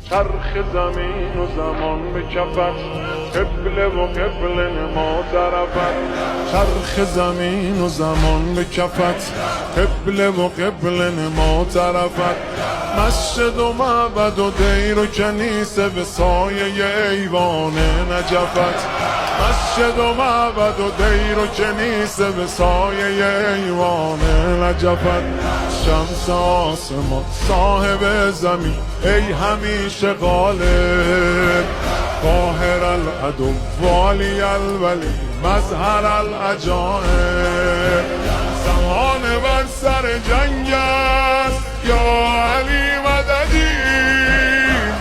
چرخ زمین و زمان به کفت، قبله و قبله نما طرفت. چرخ زمین و زمان به کفت، قبله و قبله نما طرفت. مسجد و معبد و دیر و کنیسه به سایه ایوان نجفت. مسجد و معبد و دیر و کنیسه به سایه ایوان نجفت. شمس آسمان صاحب زمین ای همیشه غالب، قاهر العدو والی الولی مظهر العجائب. زمان بر سر جنگ است یا علی مددی،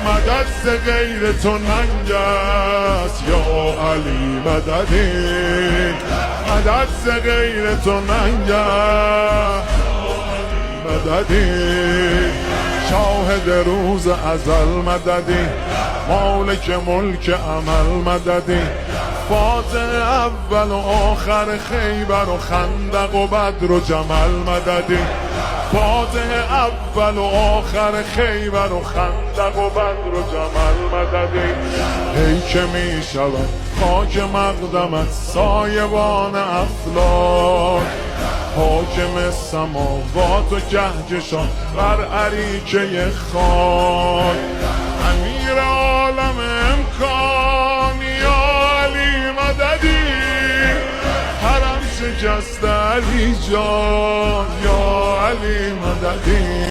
مدد ز غیر تو ننگ است یا علی مددی، مدد ز غیر تو ننگ است مددی. شاهد روز ازل مددی، مالک ملک عمل مددی. فاتح اول و آخر خیبر و خندق و بدر و جمل مددی. فاتح اول و آخر خیبر و خندق و بدر و جمل مددی. ای که می شود خاک مقدمت سایبان افلاک، حاکم سماوات و کهکشان بر اریکه خاک. امیر عالم امکان یا علی مددی، حرم شکست علی جان یا علی مددی.